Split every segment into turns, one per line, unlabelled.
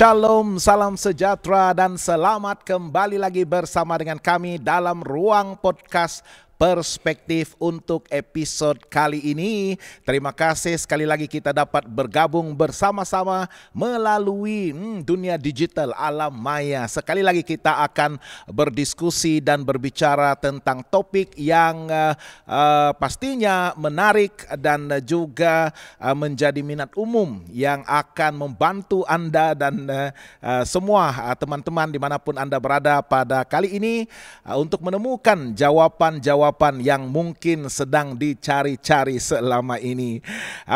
Shalom, salam sejahtera dan selamat kembali lagi bersama dengan kami dalam ruang podcast Perspektif untuk episod kali ini. Terima kasih sekali lagi kita dapat bergabung bersama-sama melalui dunia digital alam maya. Sekali lagi kita akan berdiskusi dan berbicara tentang topik yang pastinya menarik dan juga menjadi minat umum yang akan membantu Anda dan semua teman-teman dimanapun Anda berada pada kali ini untuk menemukan jawaban-jawaban yang mungkin sedang dicari-cari selama ini.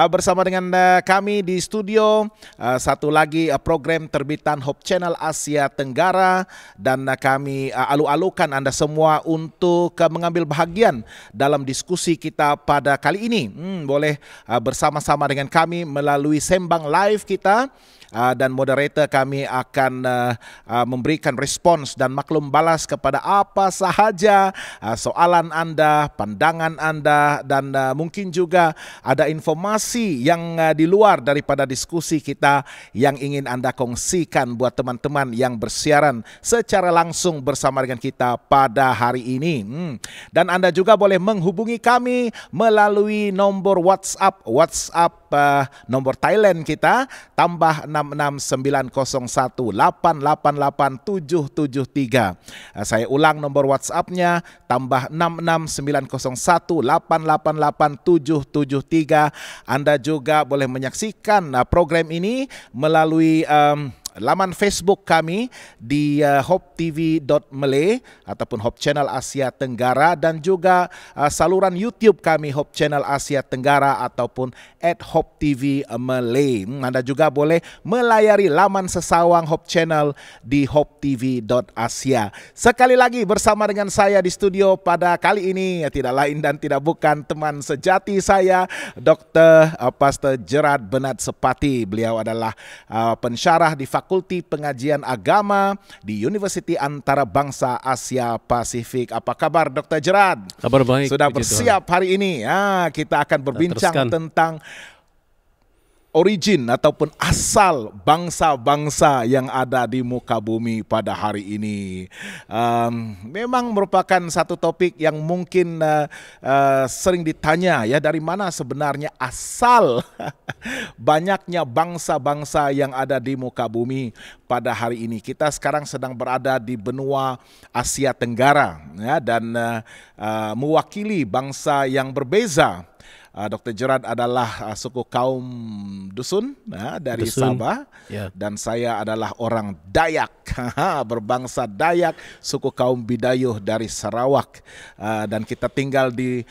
Bersama dengan kami di studio, satu lagi program terbitan Hope Channel Asia Tenggara, dan kami alu-alukan Anda semua untuk mengambil bahagian dalam diskusi kita pada kali ini. Boleh bersama-sama dengan kami melalui sembang live kita. Dan moderator kami akan memberikan respons dan maklum balas kepada apa sahaja soalan Anda, pandangan Anda, dan mungkin juga ada informasi yang di luar daripada diskusi kita yang ingin Anda kongsikan buat teman-teman yang bersiaran secara langsung bersama dengan kita pada hari ini. Dan Anda juga boleh menghubungi kami melalui nombor WhatsApp nombor Thailand kita tambah 66901888773. Saya ulang nomor WhatsApp-nya tambah 66901888773. Anda juga boleh menyaksikan program ini melalui laman Facebook kami di hopetv.malay ataupun Hope Channel Asia Tenggara, dan juga saluran YouTube kami Hope Channel Asia Tenggara ataupun @hopetv_malay. Anda juga boleh melayari laman sesawang Hope Channel di hopetv.asia. Sekali lagi bersama dengan saya di studio pada kali ini tidak lain dan tidak bukan teman sejati saya, Dr. Pastor Gerard Bernard Sepati. Beliau adalah pensyarah di Fakulti Pengajian Agama di Universiti Antarabangsa Asia Pasifik. Apa kabar Dr. Gerard?
Kabar baik.
Sudah bersiap hari ini? Kita akan berbincang tentang origin ataupun asal bangsa-bangsa yang ada di muka bumi pada hari ini. Memang merupakan satu topik yang mungkin sering ditanya, ya, dari mana sebenarnya asal banyaknya bangsa-bangsa yang ada di muka bumi pada hari ini. Kita sekarang sedang berada di benua Asia Tenggara, ya, dan mewakili bangsa yang berbeza. Dr. Gerard adalah suku kaum Dusun dari Sabah, ya. Dan saya adalah orang Dayak, berbangsa Dayak, suku kaum Bidayuh dari Sarawak, dan kita tinggal di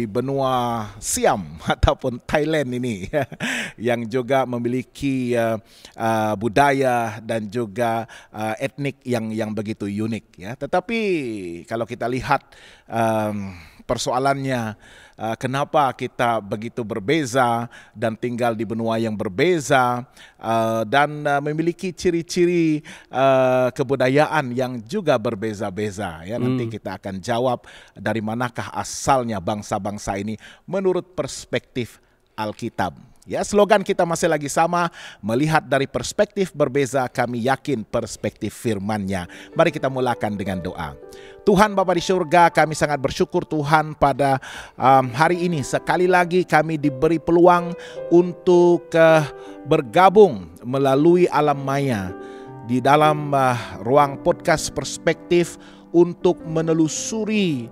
benua Siam ataupun Thailand ini, yang juga memiliki budaya dan juga etnik yang begitu unik, ya. Tetapi kalau kita lihat persoalannya, kenapa kita begitu berbeza dan tinggal di benua yang berbeza dan memiliki ciri-ciri kebudayaan yang juga berbeza-beza, ya. Nanti kita akan jawab dari manakah asalnya bangsa-bangsa ini menurut perspektif Alkitab. Ya, slogan kita masih lagi sama, melihat dari perspektif berbeza, kami yakin perspektif firman-Nya. Mari kita mulakan dengan doa. Tuhan Bapa di surga, kami sangat bersyukur Tuhan pada hari ini sekali lagi kami diberi peluang untuk bergabung melalui alam maya di dalam ruang podcast perspektif untuk menelusuri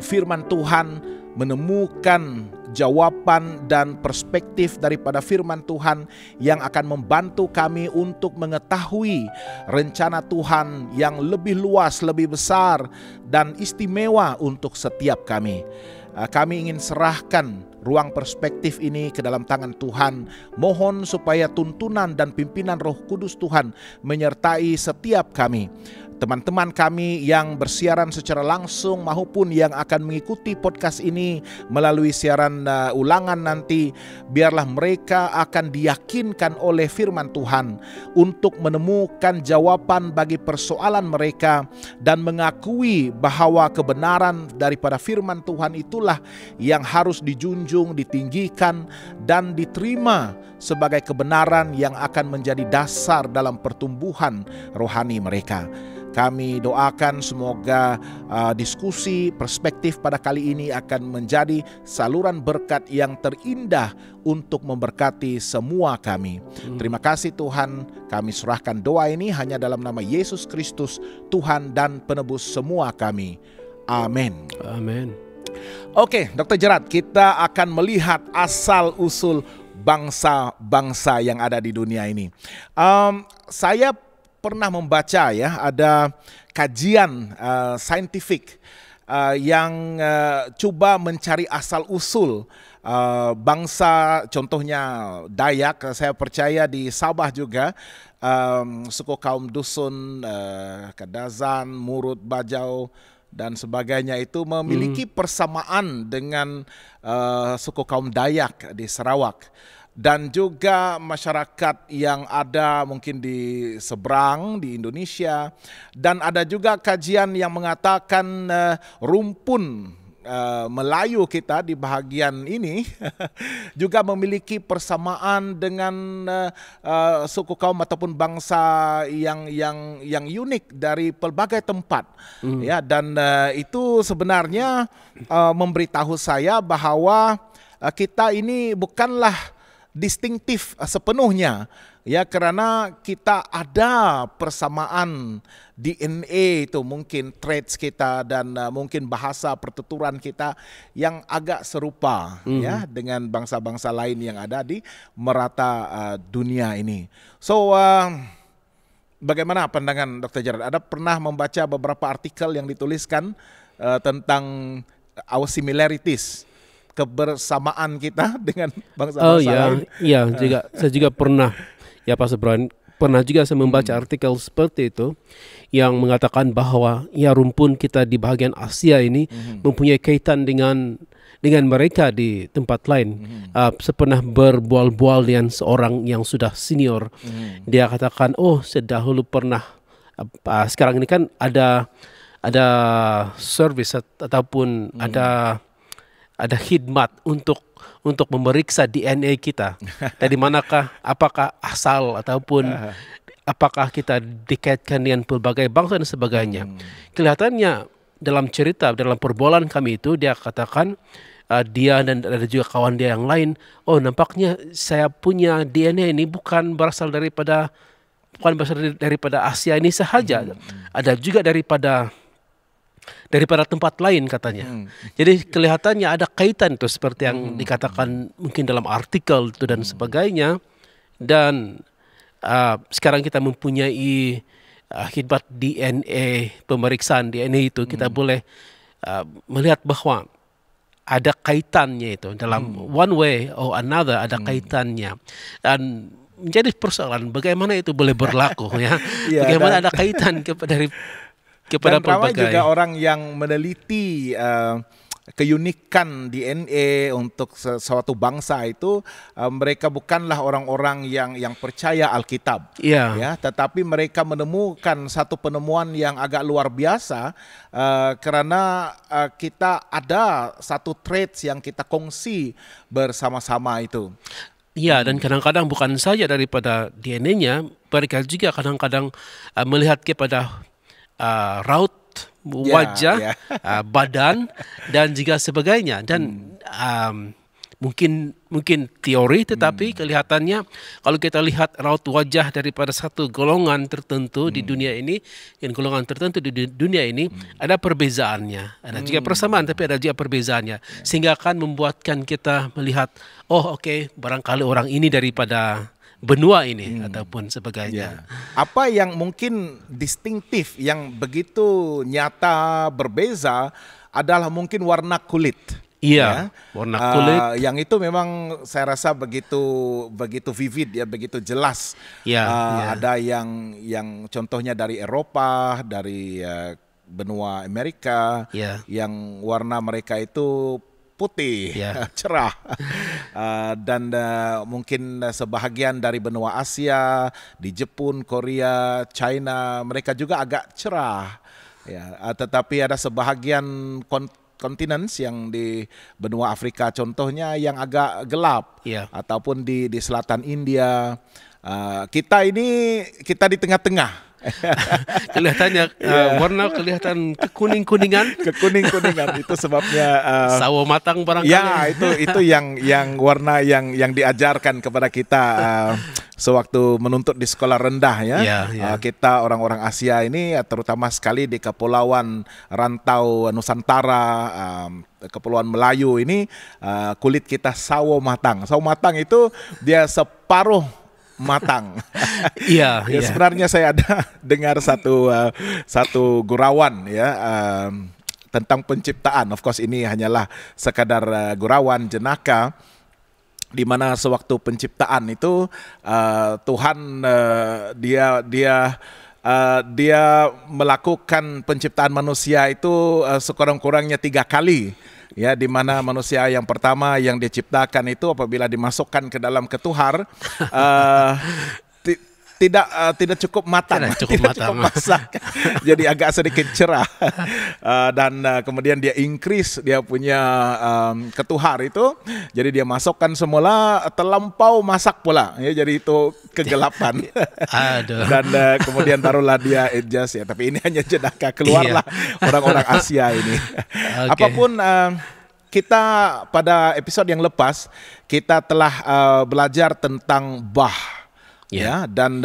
firman Tuhan, menemukan jawaban dan perspektif daripada firman Tuhan yang akan membantu kami untuk mengetahui rencana Tuhan yang lebih luas, lebih besar dan istimewa untuk setiap kami. Kami ingin serahkan ruang perspektif ini ke dalam tangan Tuhan. Mohon supaya tuntunan dan pimpinan Roh Kudus Tuhan menyertai setiap kami. teman-teman kami yang bersiaran secara langsung maupun yang akan mengikuti podcast ini melalui siaran ulangan nanti, biarlah mereka akan diyakinkan oleh firman Tuhan untuk menemukan jawaban bagi persoalan mereka dan mengakui bahwa kebenaran daripada firman Tuhan itulah yang harus dijunjung, ditinggikan dan diterima sebagai kebenaran yang akan menjadi dasar dalam pertumbuhan rohani mereka. Kami doakan semoga diskusi perspektif pada kali ini akan menjadi saluran berkat yang terindah untuk memberkati semua kami. Terima kasih Tuhan, kami serahkan doa ini hanya dalam nama Yesus Kristus, Tuhan dan penebus semua kami. Amin.
Amin.
Oke, Dr. Gerard, kita akan melihat asal-usul bangsa-bangsa yang ada di dunia ini. Saya pernah membaca ya, ada kajian saintifik yang coba mencari asal-usul bangsa, contohnya Dayak. Saya percaya di Sabah juga suku kaum Dusun, Kadazan, Murut, Bajau dan sebagainya itu memiliki persamaan dengan suku kaum Dayak di Sarawak. Dan juga masyarakat yang ada mungkin di seberang di Indonesia. Dan ada juga kajian yang mengatakan rumpun Melayu kita di bahagian ini juga memiliki persamaan dengan suku kaum ataupun bangsa yang unik dari pelbagai tempat. Ya, dan itu sebenarnya memberitahu saya bahwa kita ini bukanlah distintif sepenuhnya, ya, karena kita ada persamaan DNA itu, mungkin traits kita dan mungkin bahasa pertuturan kita yang agak serupa ya dengan bangsa-bangsa lain yang ada di merata dunia ini. So bagaimana pandangan Dr. Gerard? Ada pernah membaca beberapa artikel yang dituliskan tentang our similarities, kebersamaan kita dengan bangsa-bangsa lain.
Iya, saya juga pernah, ya Pak Sebran, pernah juga saya membaca artikel seperti itu yang mengatakan bahwa ya rumpun kita di bagian Asia ini mempunyai kaitan dengan mereka di tempat lain. Saya pernah berbual-bual dengan seorang yang sudah senior. Dia katakan, saya dahulu pernah, sekarang ini kan ada service ataupun ada khidmat untuk memeriksa DNA kita. Dari manakah, apakah asal ataupun apakah kita dikaitkan dengan pelbagai bangsa dan sebagainya. Kelihatannya dalam cerita, dalam perbualan kami itu, dia katakan dia dan ada juga kawan dia yang lain, nampaknya saya punya DNA ini bukan berasal daripada Asia ini sahaja. Ada juga daripada tempat lain katanya. Jadi kelihatannya ada kaitan itu seperti yang dikatakan mungkin dalam artikel itu dan sebagainya. Dan sekarang kita mempunyai khidmat DNA, pemeriksaan DNA itu, kita boleh melihat bahwa ada kaitannya itu dalam one way or another, ada kaitannya. Dan menjadi persoalan bagaimana itu boleh berlaku ya. Bagaimana ada kaitan kepada
dan ramai
pelbagai
juga orang yang meneliti keunikan DNA untuk suatu bangsa itu, mereka bukanlah orang-orang yang percaya Alkitab, ya, tetapi mereka menemukan satu penemuan yang agak luar biasa karena kita ada satu traits yang kita kongsi bersama-sama itu.
Ya, dan kadang-kadang bukan saja daripada DNA-nya, mereka juga kadang-kadang melihat kepada raut wajah, badan dan juga sebagainya. Dan mungkin teori, tetapi kelihatannya kalau kita lihat raut wajah daripada satu golongan tertentu di dunia ini dan golongan tertentu di dunia ini, ada perbezaannya. Ada juga persamaan tapi ada juga perbezaannya, sehingga akan membuatkan kita melihat, barangkali orang ini daripada benua ini ataupun sebagainya.
Apa yang mungkin distintif yang begitu nyata berbeza adalah mungkin warna kulit.
Iya, warna kulit.
Yang itu memang saya rasa begitu vivid ya, begitu jelas.
Ya, ya.
Ada yang contohnya dari Eropa, dari benua Amerika,
Ya.
yang warna mereka itu putih,
Ya.
cerah, dan mungkin sebahagian dari benua Asia, di Jepun, Korea, China, mereka juga agak cerah. Ya, tetapi ada sebahagian kontinen yang di benua Afrika contohnya yang agak gelap,
Ya.
ataupun di selatan India. Kita di tengah-tengah.
Kelihatannya warna kelihatan kekuning-kuningan.
Kekuning-kuningan itu sebabnya
sawo matang barangkali.
Ya, itu yang warna yang diajarkan kepada kita sewaktu menuntut di sekolah rendah ya. Kita orang-orang Asia ini terutama sekali di kepulauan rantau Nusantara, kepulauan Melayu ini, kulit kita sawo matang. Sawo matang itu dia separuh matang.
Iya.
Sebenarnya saya ada dengar satu gurauan ya tentang penciptaan. Of course ini hanyalah sekadar gurauan jenaka, di mana sewaktu penciptaan itu Tuhan dia melakukan penciptaan manusia itu sekurang-kurangnya 3 kali. Ya, di mana manusia yang pertama yang diciptakan itu apabila dimasukkan ke dalam ketuhar tidak cukup matang, tidak cukup masak, jadi agak sedikit cerah, dan kemudian dia increase dia punya ketuhar itu, jadi dia masukkan semula terlampau masak pula, ya, jadi itu kegelapan. Dan kemudian barulah dia adjust ya, tapi ini hanya jenaka, keluarlah orang-orang Asia ini. Apapun kita pada episode yang lepas kita telah belajar tentang Bah. Ya, dan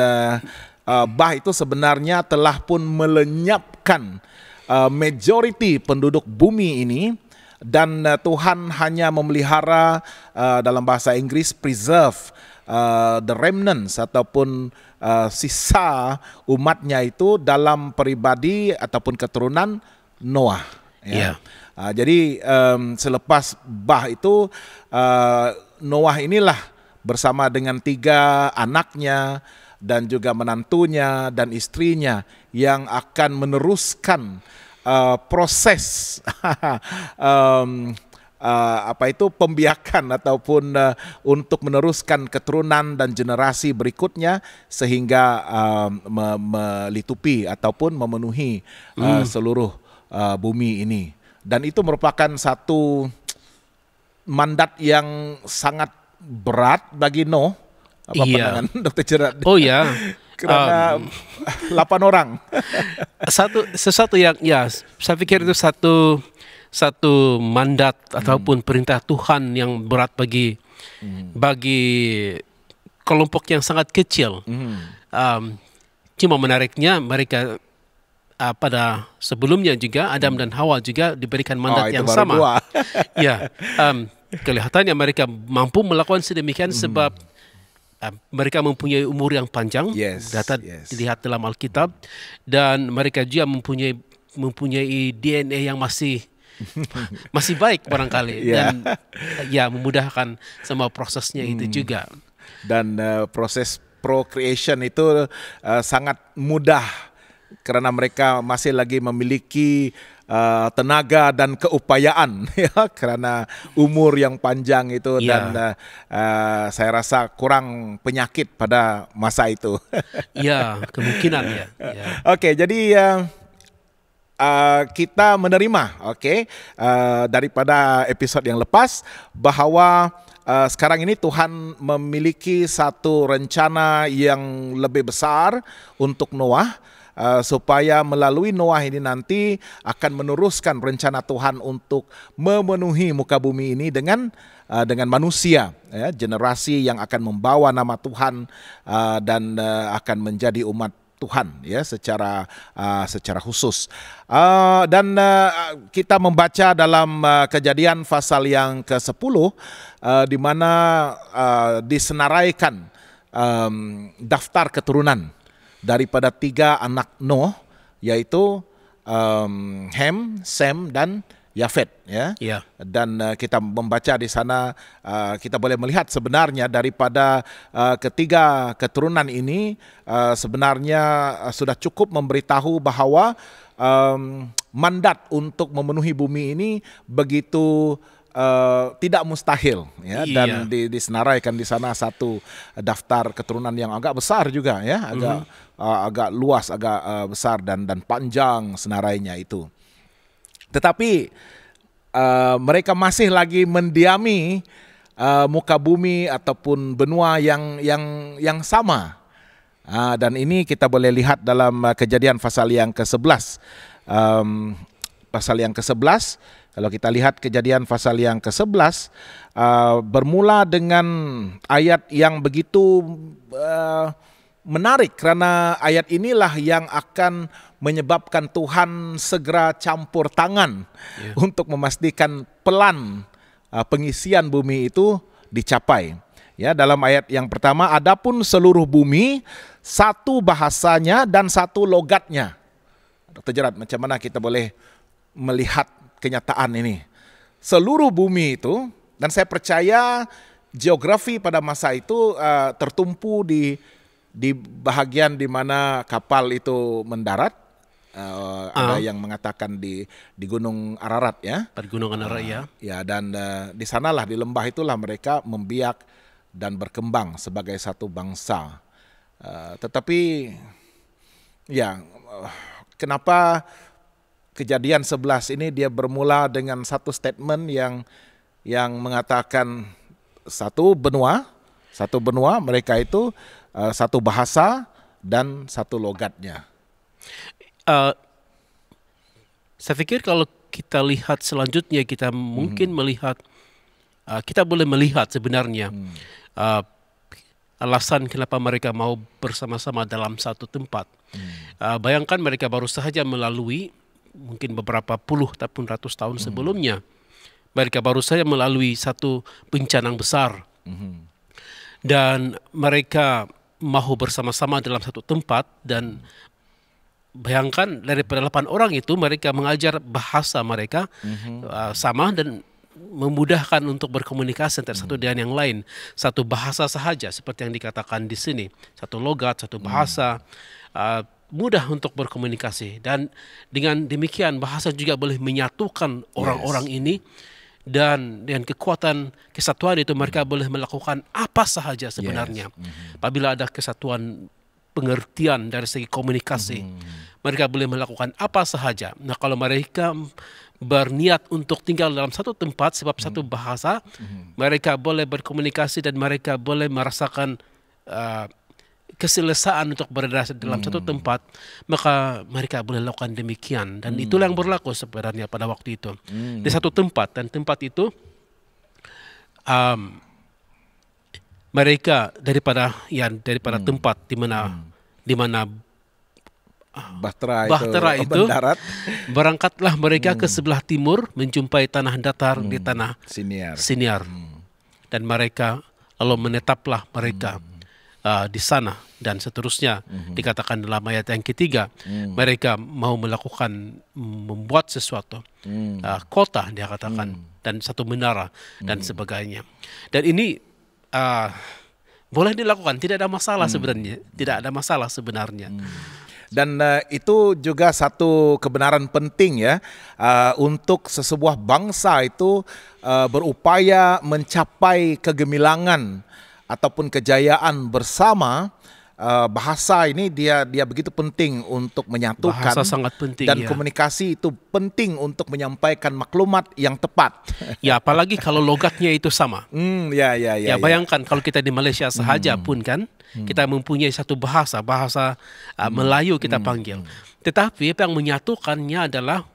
Bah itu sebenarnya telah pun melenyapkan majority penduduk bumi ini, dan Tuhan hanya memelihara, dalam bahasa Inggris preserve, the remnants ataupun sisa umatnya itu dalam pribadi ataupun keturunan Noah. Ya. Jadi selepas Bah itu Noah inilah bersama dengan 3 anaknya dan juga menantunya dan istrinya yang akan meneruskan proses pembiakan ataupun untuk meneruskan keturunan dan generasi berikutnya sehingga melitupi ataupun memenuhi seluruh bumi ini. Dan itu merupakan satu mandat yang sangat berat bagi Noh. Apa pandangan Dr. Gerard?
Oh ya.
Kerana 8 orang.
Sesuatu yang saya pikir itu satu mandat ataupun perintah Tuhan yang berat bagi kelompok yang sangat kecil. Cuma menariknya mereka pada sebelumnya juga Adam dan Hawa juga diberikan mandat yang sama. Ya. Kelihatannya mereka mampu melakukan sedemikian sebab mereka mempunyai umur yang panjang, data dilihat dalam Alkitab, dan mereka juga mempunyai DNA yang masih baik barangkali, dan memudahkan semua prosesnya itu juga.
Dan proses procreation itu sangat mudah karena mereka masih lagi memiliki tenaga dan keupayaan ya, karena umur yang panjang itu, dan saya rasa kurang penyakit pada masa itu.
Ya, kemungkinan ya.
Oke, jadi kita menerima daripada episode yang lepas bahwa sekarang ini Tuhan memiliki satu rencana yang lebih besar untuk Noah, supaya melalui Noah ini nanti akan meneruskan rencana Tuhan untuk memenuhi muka bumi ini dengan manusia, ya, generasi yang akan membawa nama Tuhan dan akan menjadi umat Tuhan ya secara khusus. Dan kita membaca dalam Kejadian pasal yang ke-10 di mana disenaraikan daftar keturunan daripada 3 anak Noh, yaitu Ham, Sem, dan Yafet, ya.
Ya.
Dan kita membaca di sana, kita boleh melihat sebenarnya daripada ketiga keturunan ini sebenarnya sudah cukup memberitahu bahwa mandat untuk memenuhi bumi ini begitu tidak mustahil, ya. Dan disenaraikan di sana satu daftar keturunan yang agak besar juga, ya, agak luas, agak besar dan panjang senarainya itu. Tetapi mereka masih lagi mendiami muka bumi ataupun benua yang sama. Dan ini kita boleh lihat dalam Kejadian pasal yang ke-11. Pasal yang ke-11, kalau kita lihat Kejadian pasal yang ke-11, bermula dengan ayat yang begitu menarik, karena ayat inilah yang akan menyebabkan Tuhan segera campur tangan untuk memastikan pelan pengisian bumi itu dicapai. Ya, dalam ayat yang pertama, adapun seluruh bumi satu bahasanya dan satu logatnya. Dr. Gerard, macam mana kita boleh melihat kenyataan ini? Seluruh bumi itu, dan saya percaya geografi pada masa itu tertumpu di bahagian di mana kapal itu mendarat. Ada yang mengatakan di Gunung Ararat, ya.
Gunung Ararat, ya.
Ya, dan di sanalah, di lembah itulah mereka membiak dan berkembang sebagai satu bangsa. Tetapi ya, kenapa Kejadian 11 ini dia bermula dengan satu statement yang mengatakan satu benua mereka itu satu bahasa dan satu logatnya.
Saya pikir kalau kita lihat selanjutnya, kita mungkin melihat, kita boleh melihat sebenarnya alasan kenapa mereka mau bersama-sama dalam satu tempat. Bayangkan mereka baru saja melalui mungkin beberapa puluh ataupun ratus tahun sebelumnya. Mereka baru saja melalui satu bencana besar. Dan mereka mau bersama-sama dalam satu tempat, dan bayangkan daripada 8 orang itu mereka mengajar bahasa mereka sama dan memudahkan untuk berkomunikasi antara satu dengan yang lain. Satu bahasa sahaja seperti yang dikatakan di sini. Satu logat, satu bahasa, mudah untuk berkomunikasi. Dan dengan demikian bahasa juga boleh menyatukan orang-orang ini, dan dengan kekuatan kesatuan itu mereka boleh melakukan apa sahaja sebenarnya. Apabila ada kesatuan pengertian dari segi komunikasi, mereka boleh melakukan apa sahaja. Nah, kalau mereka berniat untuk tinggal dalam satu tempat sebab satu bahasa, mereka boleh berkomunikasi dan mereka boleh merasakan keselesaan untuk berada dalam satu tempat, maka mereka boleh lakukan demikian. Dan itulah yang berlaku sebenarnya pada waktu itu. Di satu tempat, dan tempat itu mereka daripada tempat di mana
Bahtera
itu berangkatlah mereka ke sebelah timur menjumpai tanah datar di tanah Siniar. Dan mereka lalu menetaplah mereka di sana, dan seterusnya dikatakan dalam ayat yang ketiga, mereka mau membuat sesuatu, kota dia katakan, dan satu menara dan sebagainya. Dan ini boleh dilakukan, tidak ada masalah sebenarnya,
Dan itu juga satu kebenaran penting, ya, untuk sesebuah bangsa itu berupaya mencapai kegemilangan ataupun kejayaan bersama. Bahasa ini dia begitu penting untuk menyatukan.
Bahasa sangat penting,
dan komunikasi itu penting untuk menyampaikan maklumat yang tepat.
Ya, apalagi kalau logatnya itu sama.
Ya,
bayangkan kalau kita di Malaysia sahaja pun kan, kita mempunyai satu bahasa Melayu kita panggil. Tetapi apa yang menyatukannya adalah,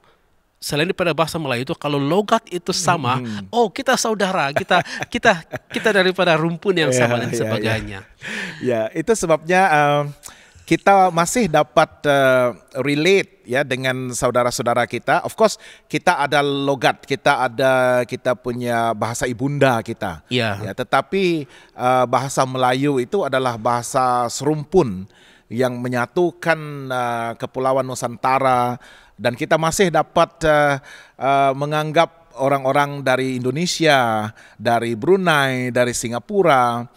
selain daripada bahasa Melayu itu, kalau logat itu sama, kita saudara, kita daripada rumpun yang sama dan sebagainya.
Ya, itu sebabnya kita masih dapat relate, ya, dengan saudara-saudara kita. Of course, kita ada logat, kita punya bahasa ibunda kita. Ya, tetapi bahasa Melayu itu adalah bahasa serumpun, yang menyatukan Kepulauan Nusantara, dan kita masih dapat menganggap orang-orang dari Indonesia, dari Brunei, dari Singapura,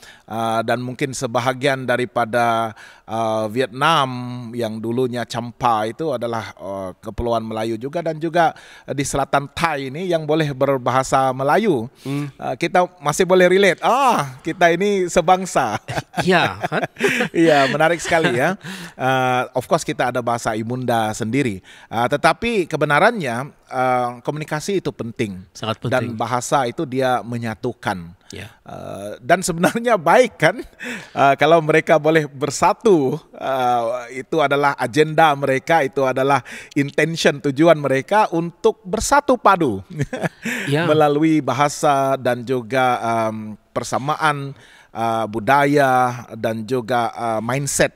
dan mungkin sebahagian daripada Vietnam yang dulunya Champa itu adalah Kepulauan Melayu juga, dan juga di selatan Thai ini yang boleh berbahasa Melayu. Kita masih boleh relate. Kita ini sebangsa.
Ya, kan?
Iya, menarik sekali ya. Of course kita ada bahasa Imunda sendiri, tetapi kebenarannya komunikasi itu penting.
Sangat penting.
Dan bahasa itu dia menyatukan.
Ya.
Dan sebenarnya baik kan kalau mereka boleh bersatu. Itu adalah agenda mereka, itu adalah intention, tujuan mereka untuk bersatu padu
Ya.
melalui bahasa dan juga persamaan budaya dan juga mindset,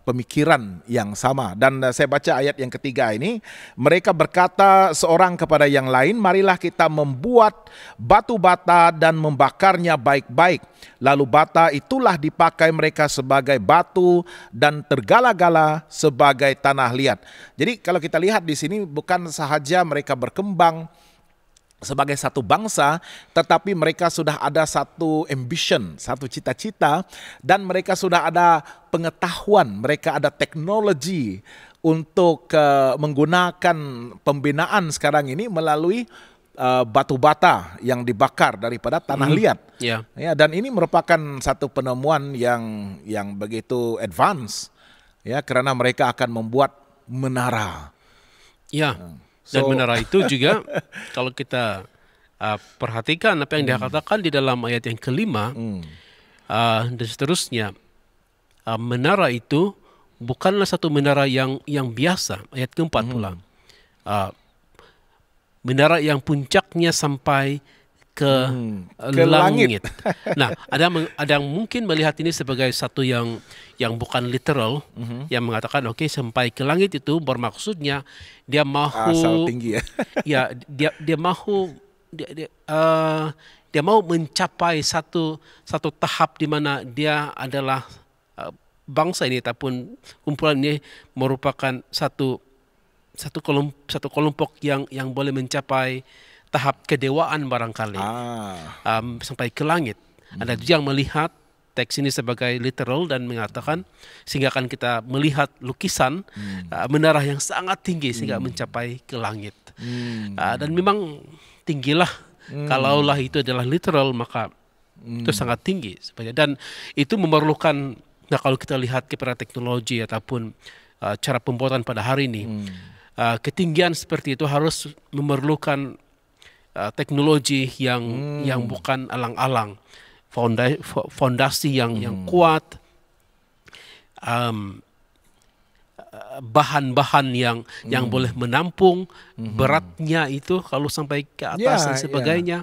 pemikiran yang sama. Dan saya baca ayat yang ketiga ini, mereka berkata seorang kepada yang lain, marilah kita membuat batu bata dan membakarnya baik-baik. Lalu bata itulah dipakai mereka sebagai batu dan tergala-gala sebagai tanah liat. Jadi kalau kita lihat di sini bukan sahaja mereka berkembang sebagai satu bangsa, tetapi mereka sudah ada satu ambition, satu cita-cita, dan mereka sudah ada pengetahuan, mereka ada teknologi untuk menggunakan pembinaan sekarang ini melalui batu bata yang dibakar daripada tanah liat.
Ya.
Ya, dan ini merupakan satu penemuan yang begitu advance, ya, karena mereka akan membuat menara.
Ya. Dan menara itu juga kalau kita perhatikan apa yang dia katakan di dalam ayat yang kelima dan seterusnya, menara itu bukanlah satu menara yang biasa. Ayat keempat pula, menara yang puncaknya sampai ke langit. Nah, ada yang mungkin melihat ini sebagai satu yang bukan literal, yang mengatakan oke, sampai ke langit itu bermaksudnya dia mahu
asal tinggi ya.
Ya, dia mahu dia mau mencapai satu tahap di mana dia adalah bangsa ini ataupun kumpulan ini merupakan satu kelompok yang boleh mencapai tahap kedewaan barangkali, sampai ke langit. Ada juga yang melihat teks ini sebagai literal dan mengatakan sehingga akan kita melihat lukisan menara yang sangat tinggi sehingga mencapai ke langit. Dan memang tinggilah, kalaulah itu adalah literal maka itu sangat tinggi. Dan itu memerlukan, nah kalau kita lihat kepada teknologi ataupun cara pembuatan pada hari ini, ketinggian seperti itu harus memerlukan teknologi yang bukan alang-alang, fondasi yang kuat, bahan-bahan yang boleh menampung beratnya itu kalau sampai ke atas dan sebagainya.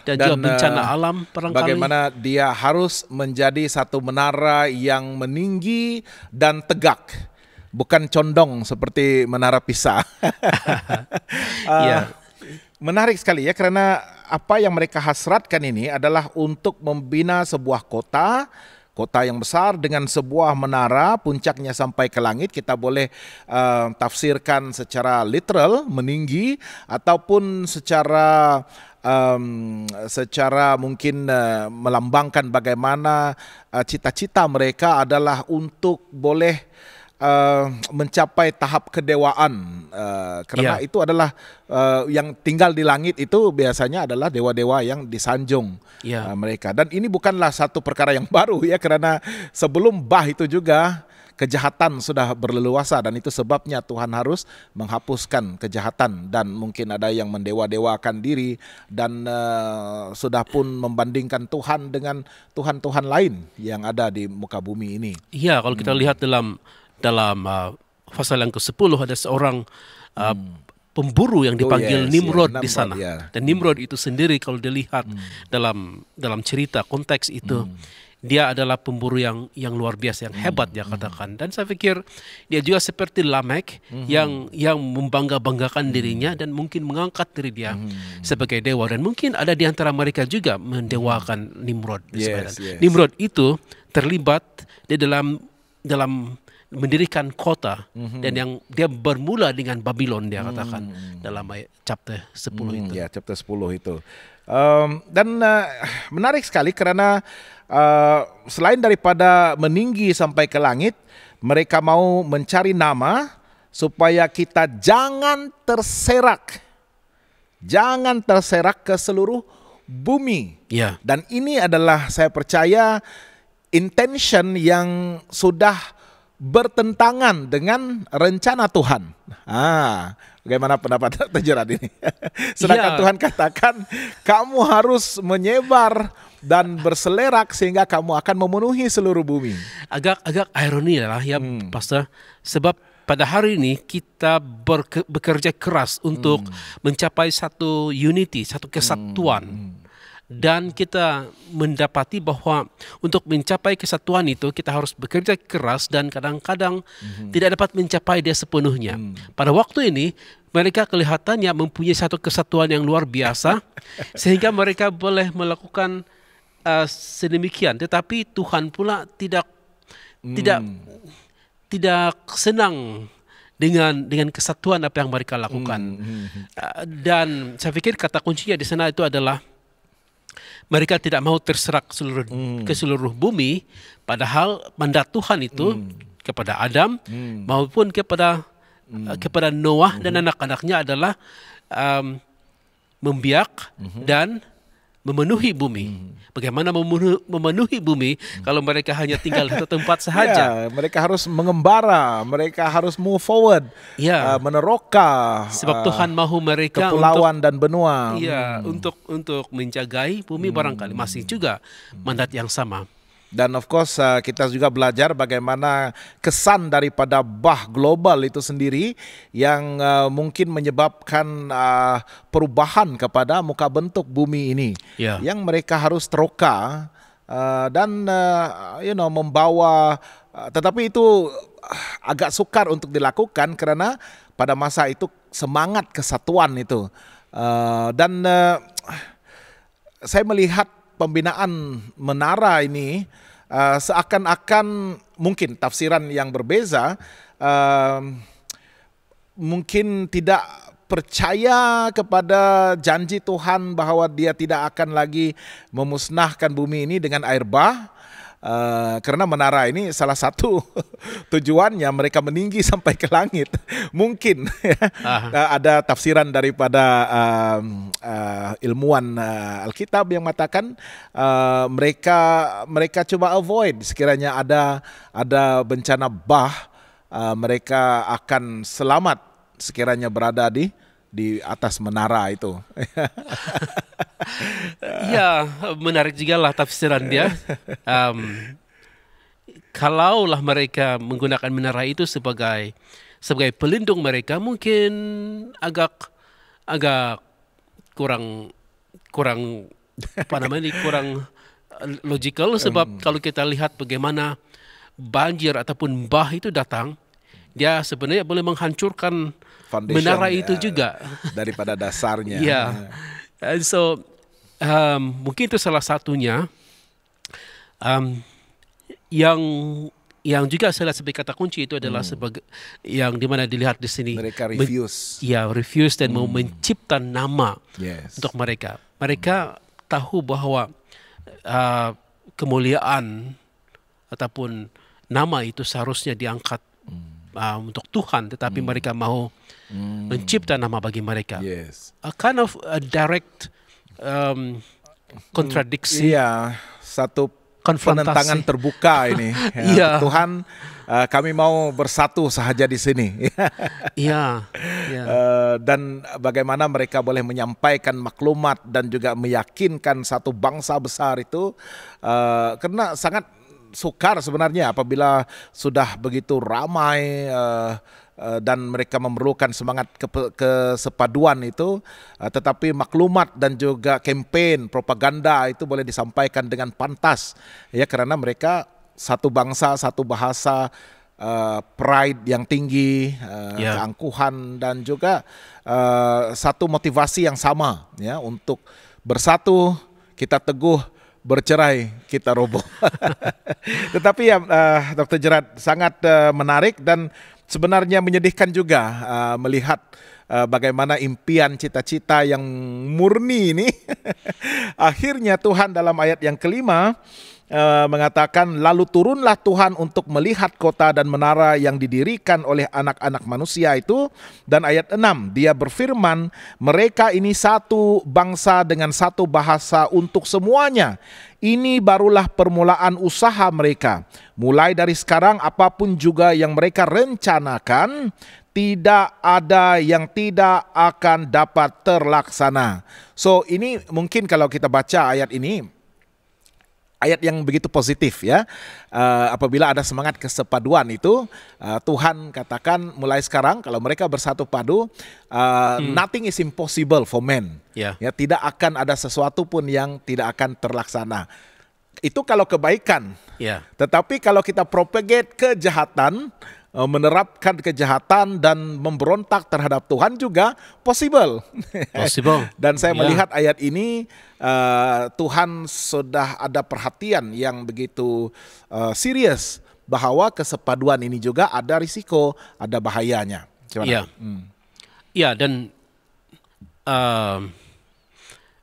Dan juga bencana alam barangkali.
Bagaimana dia harus menjadi satu menara yang meninggi dan tegak, bukan condong seperti menara Pisa. Menarik sekali ya, karena apa yang mereka hasratkan ini adalah untuk membina sebuah kota yang besar dengan sebuah menara puncaknya sampai ke langit. Kita boleh tafsirkan secara literal, meninggi, ataupun secara mungkin melambangkan bagaimana cita-cita mereka adalah untuk boleh mencapai tahap kedewaan, karena itu adalah yang tinggal di langit itu biasanya adalah dewa-dewa yang disanjung mereka. Dan ini bukanlah satu perkara yang baru ya, karena sebelum Bah itu juga kejahatan sudah berleluasa, dan itu sebabnya Tuhan harus menghapuskan kejahatan, dan mungkin ada yang mendewa-dewakan diri dan sudah pun membandingkan Tuhan dengan Tuhan-Tuhan lain yang ada di muka bumi ini.
Iya, kalau kita lihat dalam pasal yang ke-10 ada seorang pemburu yang dipanggil Nimrod di sana. Dan Nimrod itu sendiri kalau dilihat dalam cerita konteks itu, dia adalah pemburu yang luar biasa, yang hebat dia katakan. Dan saya pikir dia juga seperti Lamek yang membangga-banggakan dirinya dan mungkin mengangkat diri dia sebagai dewa. Dan mungkin ada di antara mereka juga mendewakan Nimrod. Nimrod itu terlibat di dalam dalam mendirikan kota, dan yang dia bermula dengan Babylon, dia katakan dalam ayat chapter 10 itu.
Ya, chapter 10 itu. Dan menarik sekali karena selain daripada meninggi sampai ke langit, mereka mau mencari nama supaya kita jangan terserak ke seluruh bumi.
Ya.
Dan ini adalah, saya percaya, intention yang sudah bertentangan dengan rencana Tuhan. Bagaimana pendapat Gerard ini? Sedangkan Tuhan katakan kamu harus menyebar dan berselerak sehingga kamu akan memenuhi seluruh bumi.
Agak ironi lah ya, Pastor, sebab pada hari ini kita bekerja keras untuk mencapai satu unity, satu kesatuan. Dan kita mendapati bahwa untuk mencapai kesatuan itu kita harus bekerja keras dan kadang-kadang tidak dapat mencapai dia sepenuhnya. Pada waktu ini mereka kelihatannya mempunyai satu kesatuan yang luar biasa sehingga mereka boleh melakukan sedemikian. Tetapi Tuhan pula tidak senang dengan kesatuan apa yang mereka lakukan. Dan saya pikir kata kuncinya di sana itu adalah mereka tidak mau terserak ke seluruh bumi, padahal mandat Tuhan itu kepada Adam maupun kepada Noah dan anak-anaknya adalah membiak dan memenuhi bumi. Bagaimana memenuhi bumi kalau mereka hanya tinggal di satu tempat sahaja?
Ya, mereka harus mengembara, mereka harus move forward, meneroka.
Sebab Tuhan mahu mereka
kepulauan dan benua.
Iya, untuk menjagai bumi barangkali masih juga mandat yang sama.
Dan of course kita juga belajar bagaimana kesan daripada bah global itu sendiri yang mungkin menyebabkan perubahan kepada muka bentuk bumi ini, yang mereka harus teroka dan membawa, tetapi itu agak sukar untuk dilakukan karena pada masa itu semangat kesatuan itu, dan saya melihat pembinaan menara ini seakan-akan, mungkin tafsiran yang berbeza, mungkin tidak percaya kepada janji Tuhan bahwa dia tidak akan lagi memusnahkan bumi ini dengan air bah. Karena menara ini salah satu tujuannya mereka meninggi sampai ke langit. Mungkin ada tafsiran daripada ilmuwan Alkitab yang mengatakan mereka coba avoid sekiranya ada bencana bah, mereka akan selamat sekiranya berada di atas menara itu.
Ya, menarik juga lah tafsiran dia. Kalaulah mereka menggunakan menara itu sebagai pelindung mereka, mungkin agak kurang apa namanya, kurang logical, sebab kalau kita lihat bagaimana banjir ataupun bah itu datang, dia sebenarnya boleh menghancurkan menara itu juga
daripada dasarnya.
Ya, and so mungkin itu salah satunya yang juga saya lihat sebagai kata kunci itu adalah sebagai yang dimana dilihat di sini.
Mereka refuse.
Refuse dan mau mencipta nama untuk mereka. Mereka tahu bahwa kemuliaan ataupun nama itu seharusnya diangkat untuk Tuhan, tetapi mereka mau mencipta nama bagi mereka. A kind of a direct kontradiksi.
Iya, satu penentangan terbuka ini. Tuhan, kami mau bersatu sahaja di sini. Dan bagaimana mereka boleh menyampaikan maklumat dan juga meyakinkan satu bangsa besar itu, karena sangat sukar sebenarnya apabila sudah begitu ramai dan mereka memerlukan semangat kesepaduan itu, tetapi maklumat dan juga campaign propaganda itu boleh disampaikan dengan pantas, ya, karena mereka satu bangsa, satu bahasa, pride yang tinggi, keangkuhan, dan juga satu motivasi yang sama, ya, untuk bersatu. Kita teguh bercerai kita roboh. Tetapi ya Dr. Gerard sangat menarik dan sebenarnya menyedihkan juga melihat bagaimana impian cita-cita yang murni ini akhirnya Tuhan dalam ayat yang kelima mengatakan, lalu turunlah Tuhan untuk melihat kota dan menara yang didirikan oleh anak-anak manusia itu. Dan ayat 6, dia berfirman, mereka ini satu bangsa dengan satu bahasa untuk semuanya. Ini barulah permulaan usaha mereka. Mulai dari sekarang apapun juga yang mereka rencanakan, tidak ada yang tidak akan dapat terlaksana. So ini mungkin kalau kita baca ayat ini, ayat yang begitu positif ya. Apabila ada semangat kesepaduan itu, Tuhan katakan mulai sekarang kalau mereka bersatu padu, nothing is impossible for men.
Yeah.
Ya, tidak akan ada sesuatu pun yang tidak akan terlaksana. Itu kalau kebaikan.
Yeah.
Tetapi kalau kita propagate kejahatan, menerapkan kejahatan dan memberontak terhadap Tuhan juga possible. Dan saya melihat ayat ini Tuhan sudah ada perhatian yang begitu serius bahwa kesepaduan ini juga ada risiko, ada bahayanya.
Iya. Ya, dan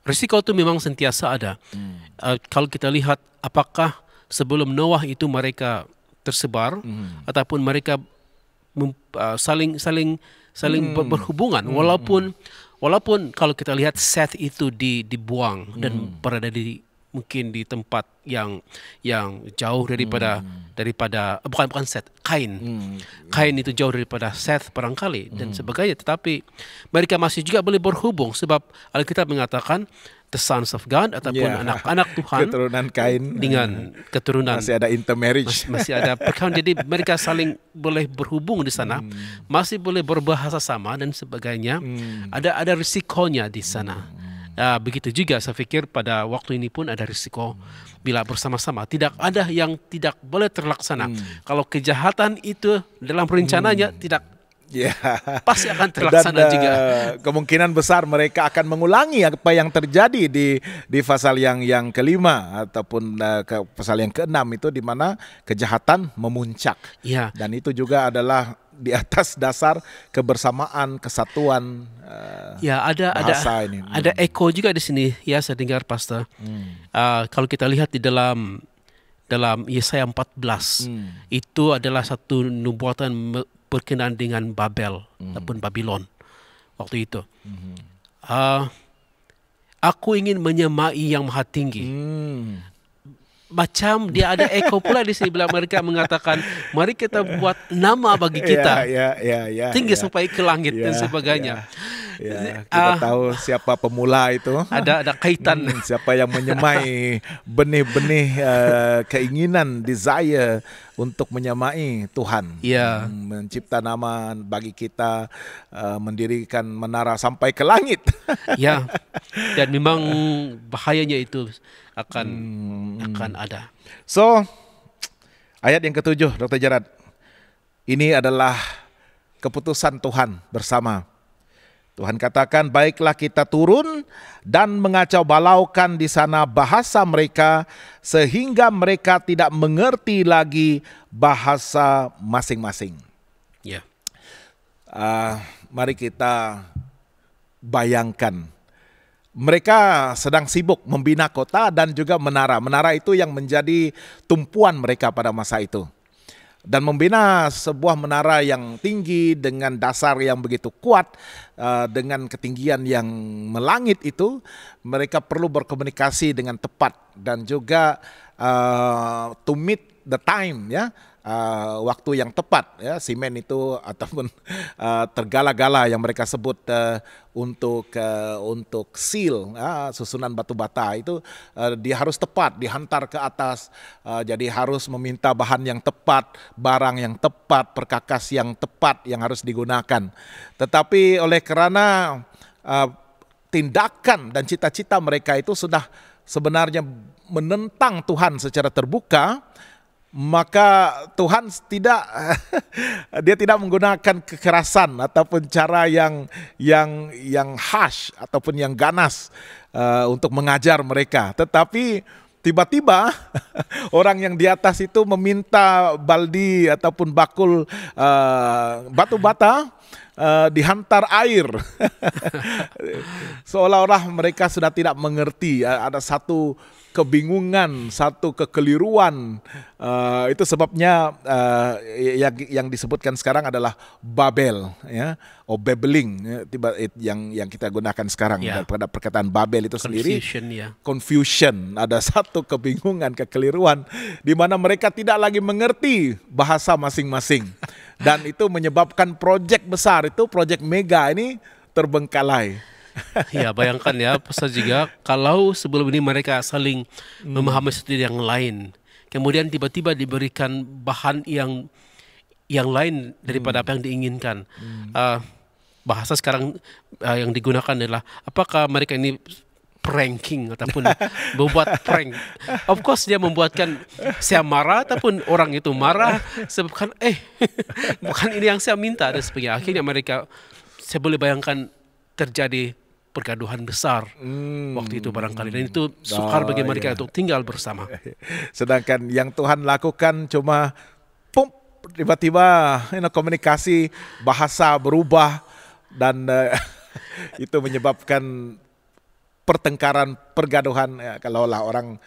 risiko itu memang sentiasa ada. Kalau kita lihat apakah sebelum Noah itu mereka tersebar ataupun mereka saling berhubungan, walaupun kalau kita lihat Seth itu dibuang dan berada mungkin di tempat yang jauh daripada bukan Seth, Kain itu jauh daripada Seth barangkali dan sebagainya, tetapi mereka masih juga boleh berhubung sebab Alkitab mengatakan the sons of God ataupun anak-anak Tuhan,
keturunan Kain
dengan keturunan
masih ada intermarriage,
masih ada perkawinan, jadi mereka saling boleh berhubung di sana, masih boleh berbahasa sama dan sebagainya. Ada risikonya di sana. Begitu juga saya pikir pada waktu ini pun ada risiko bila bersama-sama. Tidak ada yang tidak boleh terlaksana. Kalau kejahatan itu dalam rencananya tidak pasti akan terlaksana juga.
Kemungkinan besar mereka akan mengulangi apa yang terjadi di pasal yang kelima ataupun pasal yang keenam itu, di mana kejahatan memuncak. Dan itu juga adalah di atas dasar kebersamaan, kesatuan.
Ada eko juga di sini ya, saya dengar Pastor. Kalau kita lihat di dalam Yesaya 14 itu adalah satu nubuatan berkenaan dengan Babel ataupun Babylon waktu itu. Aku ingin menyamai yang maha tinggi. Macam dia ada eko pula di sini bila mereka mengatakan, mari kita buat nama bagi kita, tinggi sampai ke langit dan sebagainya.
Kita tahu siapa pemula itu.
Ada kaitan.
Siapa yang menyemai benih-benih keinginan, desire untuk menyamai Tuhan. Mencipta nama bagi kita, mendirikan menara sampai ke langit. Dan memang bahayanya itu akan ada. So, ayat yang ketujuh, Dr. Gerard, ini adalah keputusan Tuhan bersama. Tuhan katakan, baiklah kita turun dan mengacau balaukan di sana bahasa mereka, sehingga mereka tidak mengerti lagi bahasa masing-masing. Mari kita bayangkan, mereka sedang sibuk membina kota dan juga menara. Menara itu yang menjadi tumpuan mereka pada masa itu. Dan membina sebuah menara yang tinggi dengan dasar yang begitu kuat, dengan ketinggian yang melangit itu, mereka perlu berkomunikasi dengan tepat dan juga to meet the time, waktu yang tepat, simen itu ataupun tergala-gala yang mereka sebut untuk seal, susunan batu bata itu dia harus tepat dihantar ke atas, jadi harus meminta bahan yang tepat, barang yang tepat, perkakas yang tepat yang harus digunakan. Tetapi oleh karena tindakan dan cita-cita mereka itu sudah sebenarnya menentang Tuhan secara terbuka, maka Tuhan dia tidak menggunakan kekerasan ataupun cara yang harsh ataupun yang ganas untuk mengajar mereka, tetapi tiba-tiba orang yang di atas itu meminta baldi ataupun bakul batu bata dihantar air. Seolah-olah mereka sudah tidak mengerti, ada satu kebingungan, satu kekeliruan. Itu sebabnya yang disebutkan sekarang adalah Babel, ya, babbling, ya, yang kita gunakan sekarang pada perkataan Babel itu sendiri. Confusion, ada satu kebingungan, kekeliruan, di mana mereka tidak lagi mengerti bahasa masing-masing, dan itu menyebabkan proyek besar itu, proyek mega ini terbengkalai.
Ya, bayangkan ya, pasal juga kalau sebelum ini mereka saling memahami satu yang lain, kemudian tiba-tiba diberikan bahan yang lain daripada apa yang diinginkan. Bahasa sekarang yang digunakan adalah apakah mereka ini pranking ataupun membuat prank. Of course dia membuatkan saya marah ataupun orang itu marah sebabkan bukan ini yang saya minta dan sebagainya. Akhirnya mereka, saya boleh bayangkan terjadi pergaduhan besar waktu itu barangkali, dan itu sukar bagi mereka untuk tinggal bersama.
Sedangkan yang Tuhan lakukan cuma tiba-tiba komunikasi bahasa berubah, dan itu menyebabkan pertengkaran, pergaduhan. Kalaulah orang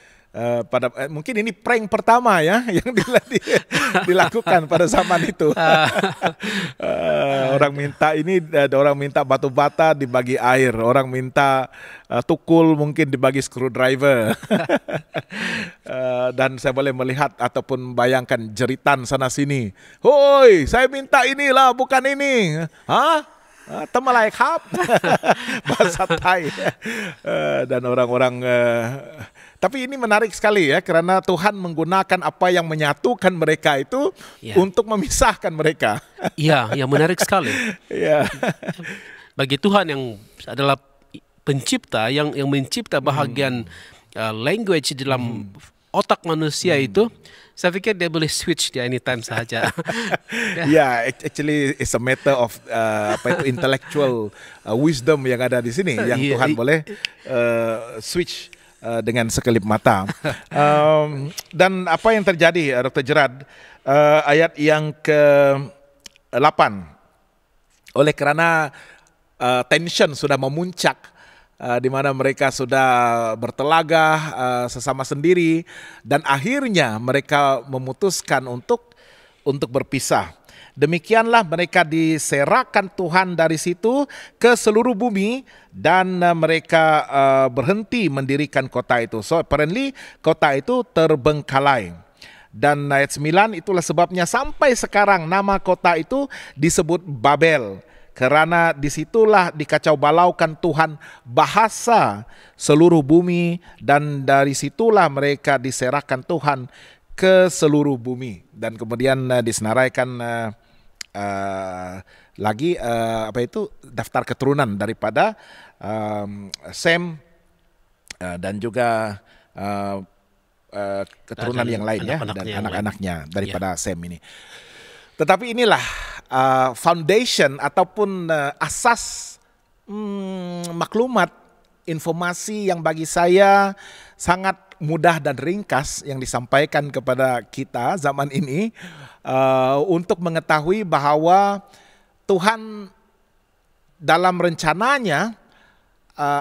mungkin ini prank pertama ya yang dilakukan pada zaman itu. Orang minta batu bata dibagi air, orang minta tukul mungkin dibagi screwdriver. Dan saya boleh melihat ataupun bayangkan jeritan sana sini. Hoi, saya minta inilah, bukan ini. Hah? Temalai kap. Bahasa Thai. Dan orang-orang tapi ini menarik sekali ya, karena Tuhan menggunakan apa yang menyatukan mereka itu untuk memisahkan mereka.
Iya, yang menarik sekali.
Ya.
Bagi Tuhan yang adalah pencipta, yang mencipta bahagian language dalam otak manusia itu, saya pikir dia boleh switch di anytime sahaja.
Actually it's a matter of intellectual wisdom yang ada di sini, yang Tuhan boleh switch dengan sekelip mata. Dan apa yang terjadi, Dr. Gerard, ayat yang ke-8, oleh karena tension sudah memuncak, di mana mereka sudah bertelagah sesama sendiri, dan akhirnya mereka memutuskan untuk berpisah. Demikianlah mereka diserahkan Tuhan dari situ ke seluruh bumi, dan mereka berhenti mendirikan kota itu. So apparently kota itu terbengkalai. Dan ayat 9, itulah sebabnya sampai sekarang nama kota itu disebut Babel, karena disitulah dikacau balaukan Tuhan bahasa seluruh bumi, dan dari situlah mereka diserahkan Tuhan ke seluruh bumi. Dan kemudian disenaraikan lagi daftar keturunan daripada Sem dan juga keturunan yang lain ya, dan anak-anaknya daripada Sem ini. Tetapi inilah foundation ataupun asas maklumat, informasi yang bagi saya sangat mudah dan ringkas yang disampaikan kepada kita zaman ini, untuk mengetahui bahwa Tuhan dalam rencananya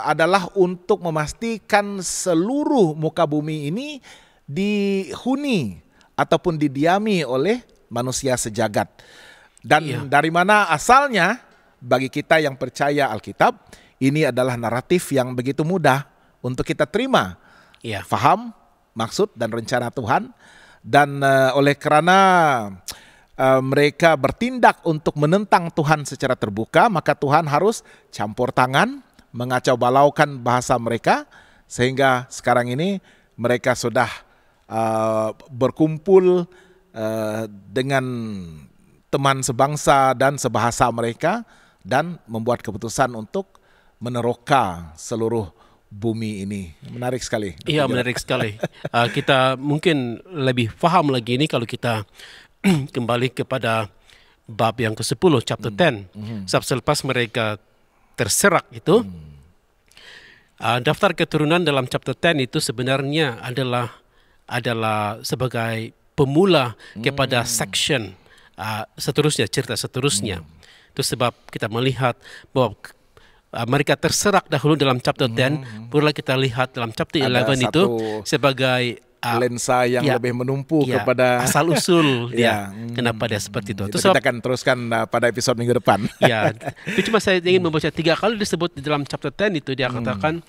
adalah untuk memastikan seluruh muka bumi ini dihuni ataupun didiami oleh manusia sejagat. Dan dari mana asalnya, bagi kita yang percaya Alkitab, ini adalah naratif yang begitu mudah untuk kita terima. Faham maksud dan rencana Tuhan, dan oleh karena mereka bertindak untuk menentang Tuhan secara terbuka, maka Tuhan harus campur tangan, mengacau balaukan bahasa mereka, sehingga sekarang ini mereka sudah berkumpul dengan teman sebangsa dan sebahasa mereka, dan membuat keputusan untuk meneroka seluruh bumi ini. Menarik sekali.
Iya, menarik sekali. Kita mungkin lebih paham lagi ini kalau kita kembali kepada bab yang ke-10, chapter 10. Selepas mereka terserak itu, Daftar keturunan dalam chapter 10 itu sebenarnya adalah sebagai pemula kepada section seterusnya, cerita seterusnya. Itu sebab kita melihat bahwa mereka terserak dahulu dalam chapter 10, barulah kita lihat dalam chapter 11 itu sebagai
lensa yang lebih menumpu kepada
asal usul dia. Kenapa dia seperti itu?
Itu kita akan teruskan pada episode minggu depan.
Ya, itu cuma saya ingin membaca 3 kali disebut di dalam chapter 10 itu. Dia katakan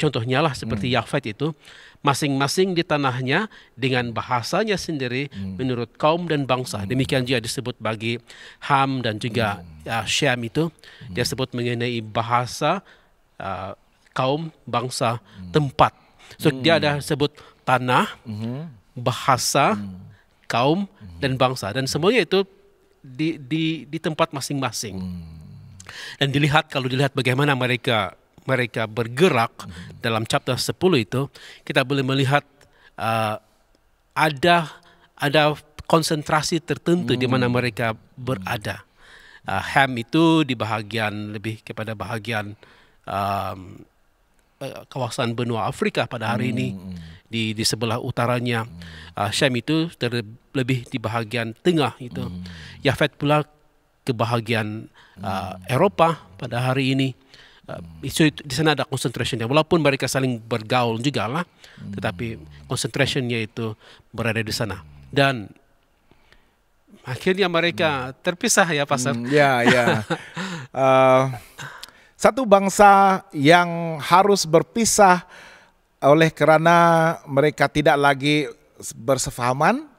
contohnya lah seperti Yafet itu, masing-masing di tanahnya dengan bahasanya sendiri menurut kaum dan bangsa. Demikian juga disebut bagi Ham dan juga Shem itu. Dia sebut mengenai bahasa, kaum, bangsa, tempat. So dia ada sebut tanah, bahasa, kaum, dan bangsa. Dan semuanya itu di tempat masing-masing. Dan kalau dilihat bagaimana mereka bergerak dalam chapter 10 itu, kita boleh melihat ada konsentrasi tertentu di mana mereka berada. Ham itu di bahagian lebih kepada bahagian kawasan benua Afrika pada hari ini, di sebelah utaranya. Shem itu lebih di bahagian tengah itu. Yafet pula ke bahagian Eropah pada hari ini. Di sana ada concentrationnya, walaupun mereka saling bergaul juga lah, tetapi concentrationnya itu berada di sana. Dan akhirnya mereka terpisah ya, Pastor.
Satu bangsa yang harus berpisah oleh kerana mereka tidak lagi bersefahaman,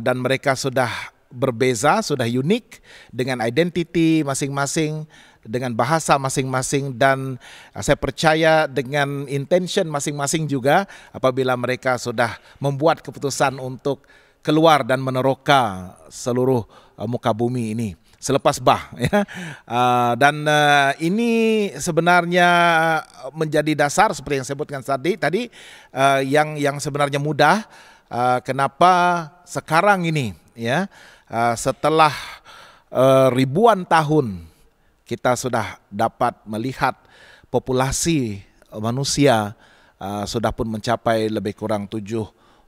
dan mereka sudah berbeza, sudah unik dengan identiti masing-masing, dengan bahasa masing-masing, dan saya percaya dengan intention masing-masing juga apabila mereka sudah membuat keputusan untuk keluar dan meneroka seluruh muka bumi ini selepas Bah, ya. Dan ini sebenarnya menjadi dasar seperti yang saya sebutkan tadi, yang sebenarnya mudah. Kenapa sekarang ini, ya, setelah ribuan tahun kita sudah dapat melihat populasi manusia sudah pun mencapai lebih kurang 7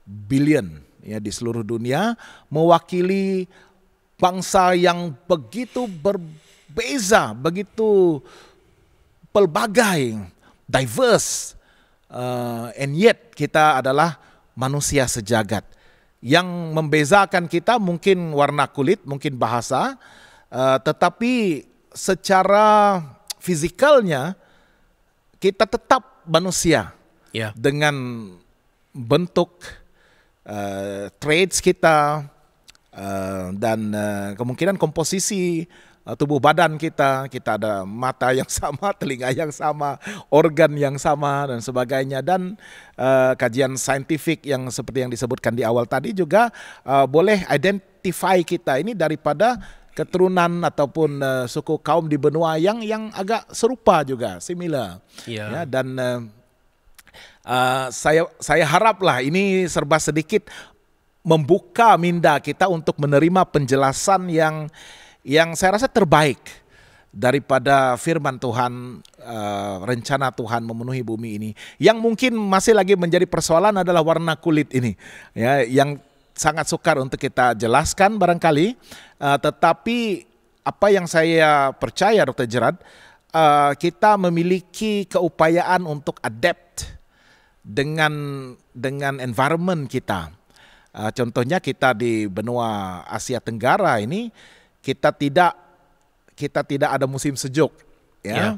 billion ya di seluruh dunia, mewakili bangsa yang begitu berbeza, begitu pelbagai, diverse, and yet kita adalah manusia sejagat. Yang membezakan kita mungkin warna kulit, mungkin bahasa, tetapi secara fizikalnya kita tetap manusia, dengan bentuk traits kita, dan kemungkinan komposisi tubuh badan kita ada mata yang sama, telinga yang sama, organ yang sama dan sebagainya. Dan kajian saintifik yang seperti yang disebutkan di awal tadi juga boleh identify kita ini daripada keturunan ataupun suku kaum di benua yang agak serupa juga, similar. Ya, dan saya haraplah ini serba sedikit membuka minda kita untuk menerima penjelasan yang saya rasa terbaik daripada firman Tuhan, rencana Tuhan memenuhi bumi ini. Yang mungkin masih lagi menjadi persoalan adalah warna kulit ini, ya, yang sangat sukar untuk kita jelaskan barangkali, tetapi apa yang saya percaya, Dr. Gerard, kita memiliki keupayaan untuk adapt dengan environment kita. Contohnya kita di benua Asia Tenggara ini kita tidak ada musim sejuk, ya.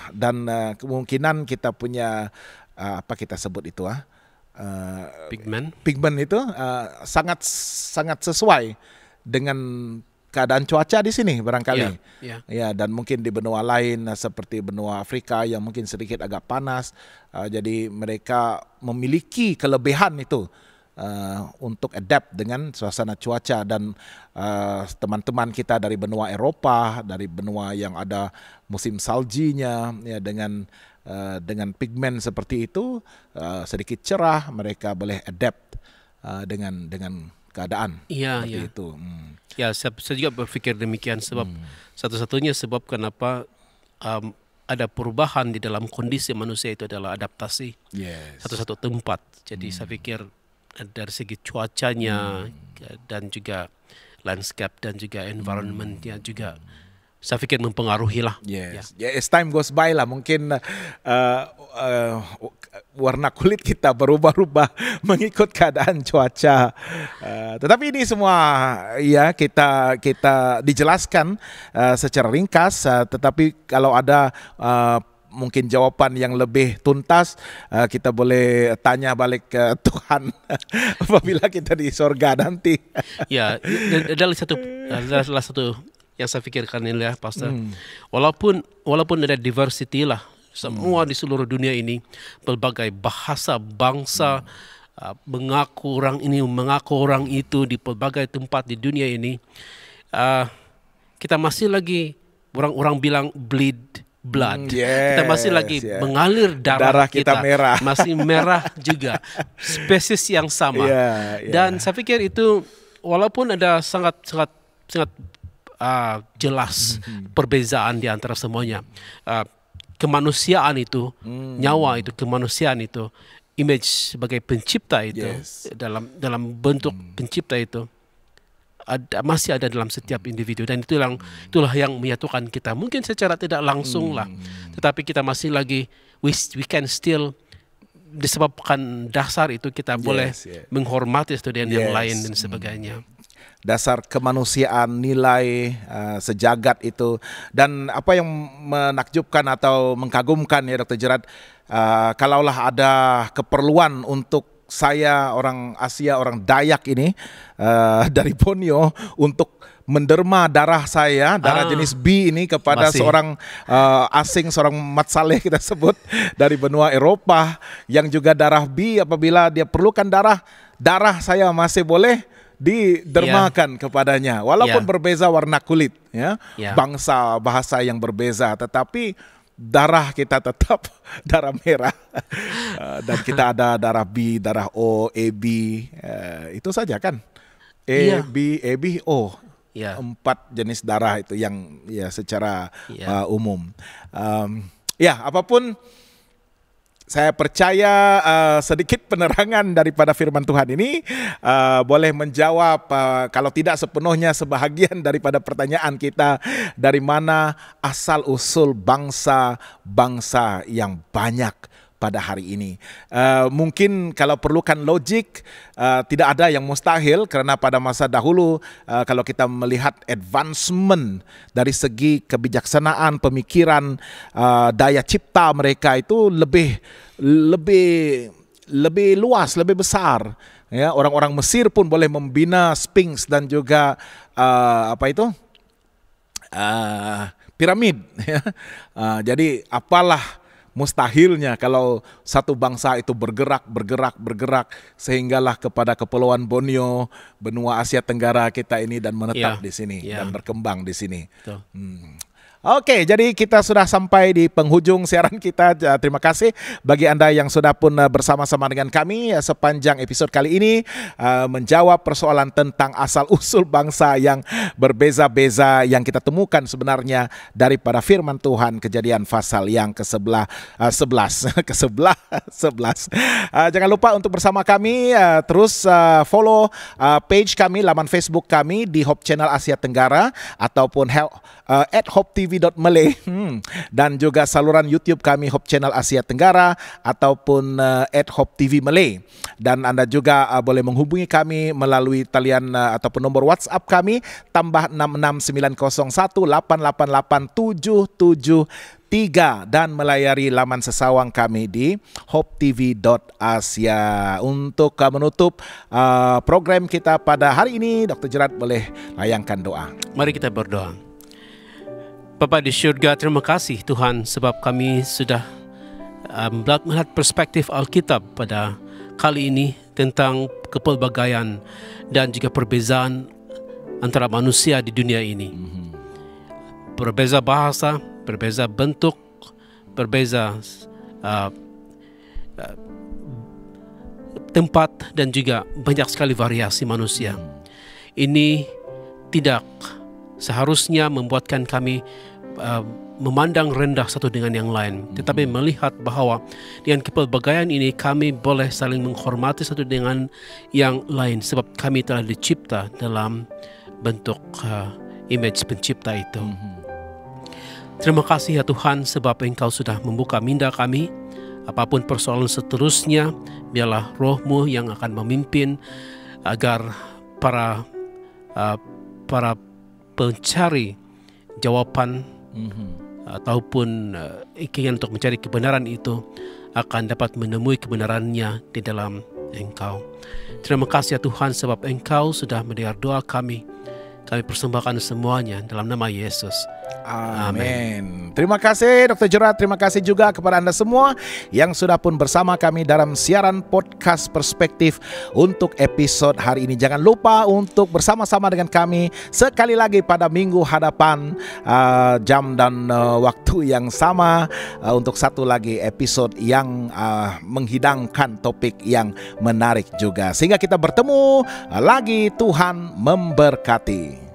Dan kemungkinan kita punya apa kita sebut itu pigmen itu sangat sesuai dengan keadaan cuaca di sini barangkali. Ya, dan mungkin di benua lain seperti benua Afrika yang mungkin sedikit agak panas, jadi mereka memiliki kelebihan itu untuk adapt dengan suasana cuaca. Dan teman-teman kita dari benua Eropah, dari benua yang ada musim saljinya, ya, dengan pigmen seperti itu sedikit cerah, mereka boleh adapt dengan keadaan seperti itu.
Ya, saya juga berpikir demikian, sebab satu-satunya sebab kenapa ada perubahan di dalam kondisi manusia itu adalah adaptasi satu-satu tempat. Jadi saya pikir dari segi cuacanya dan juga landscape dan juga environmentnya juga saya fikir mempengaruhi lah.
As time goes by lah, mungkin warna kulit kita berubah-ubah mengikut keadaan cuaca. Tetapi ini semua ya kita dijelaskan secara ringkas. Tetapi kalau ada mungkin jawapan yang lebih tuntas, kita boleh tanya balik ke Tuhan apabila kita di sorga nanti.
Ya, adalah satu yang saya fikirkan ini ya, Pastor. Walaupun ada diversity lah, semua di seluruh dunia ini, berbagai bahasa, bangsa, mengaku orang ini, mengaku orang itu di berbagai tempat di dunia ini, kita masih lagi, orang bilang bleed blood. Kita masih lagi mengalir darah kita
merah.
Masih merah juga, spesies yang sama. Dan saya pikir itu walaupun ada sangat jelas perbezaan di antara semuanya, kemanusiaan itu, nyawa itu, kemanusiaan itu, image sebagai pencipta itu, dalam bentuk pencipta itu masih ada dalam setiap individu, dan itulah yang menyatukan kita. Mungkin secara tidak langsung lah, tetapi kita masih lagi we can still, disebabkan dasar itu kita boleh menghormati student yang lain dan sebagainya.
Dasar kemanusiaan, nilai sejagat itu. Dan apa yang menakjubkan atau mengkagumkan ya Dr. Gerard, kalaulah ada keperluan untuk saya orang Asia, orang Dayak ini dari Borneo untuk menderma darah saya, darah jenis B ini kepada seorang asing, seorang Mat Saleh kita sebut dari benua Eropa yang juga darah B, apabila dia perlukan darah saya masih boleh didermakan kepadanya, walaupun berbeza warna kulit, bangsa, bahasa yang berbeza, tetapi darah kita tetap darah merah. Dan kita ada darah B, darah O, AB, itu saja kan, B, AB, O. 4 jenis darah itu yang secara umum. Apapun, saya percaya sedikit penerangan daripada firman Tuhan ini boleh menjawab, kalau tidak sepenuhnya, sebahagian daripada pertanyaan kita, dari mana asal usul bangsa yang banyak pada hari ini. Mungkin kalau perlukan logik, tidak ada yang mustahil, karena pada masa dahulu kalau kita melihat advancement dari segi kebijaksanaan, pemikiran, daya cipta mereka itu lebih luas, lebih besar. Ya, orang-orang Mesir pun boleh membina Sphinx dan juga piramid. Jadi apalah mustahilnya kalau satu bangsa itu bergerak sehinggalah kepada Kepulauan Borneo, benua Asia Tenggara kita ini, dan menetap di sini dan berkembang di sini. Oke, jadi kita sudah sampai di penghujung siaran kita. Terima kasih bagi Anda yang sudah pun bersama-sama dengan kami sepanjang episod kali ini, menjawab persoalan tentang asal-usul bangsa yang berbeza-beza yang kita temukan sebenarnya daripada firman Tuhan, Kejadian pasal yang ke-11. Jangan lupa untuk bersama kami terus follow page kami, laman Facebook kami di Hope Channel Asia Tenggara ataupun @hopetv.malay, dan juga saluran YouTube kami Hope Channel Asia Tenggara ataupun @hopetv Malay. Dan Anda juga boleh menghubungi kami melalui talian ataupun nomor WhatsApp kami +66901888773 dan melayari laman sesawang kami di hopetv.asia. Untuk menutup program kita pada hari ini, Dr. Gerard boleh layangkan doa.
Mari kita berdoa. Bapa di syurga, terima kasih Tuhan sebab kami sudah melihat perspektif Alkitab pada kali ini tentang kepelbagaian dan juga perbezaan antara manusia di dunia ini. Berbeza bahasa, berbeza bentuk, berbeza tempat, dan juga banyak sekali variasi manusia. Ini tidak seharusnya membuatkan kami memandang rendah satu dengan yang lain, tetapi melihat bahawa dengan kepelbagaian ini kami boleh saling menghormati satu dengan yang lain, sebab kami telah dicipta dalam bentuk image pencipta itu. Terima kasih ya Tuhan, sebab Engkau sudah membuka minda kami. Apapun persoalan seterusnya, biarlah Roh-Mu yang akan memimpin agar para pencari jawaban ataupun keinginan untuk mencari kebenaran itu akan dapat menemui kebenarannya di dalam Engkau. Terima kasih ya Tuhan, sebab Engkau sudah mendengar doa kami. Kami persembahkan semuanya dalam nama Yesus.
Amin. Terima kasih Dr. Gerard. Terima kasih juga kepada Anda semua yang sudah pun bersama kami dalam siaran podcast Perspektif untuk episod hari ini. Jangan lupa untuk bersama-sama dengan kami sekali lagi pada minggu hadapan, jam dan waktu yang sama, untuk satu lagi episod yang menghidangkan topik yang menarik juga. Sehingga kita bertemu lagi. Tuhan memberkati.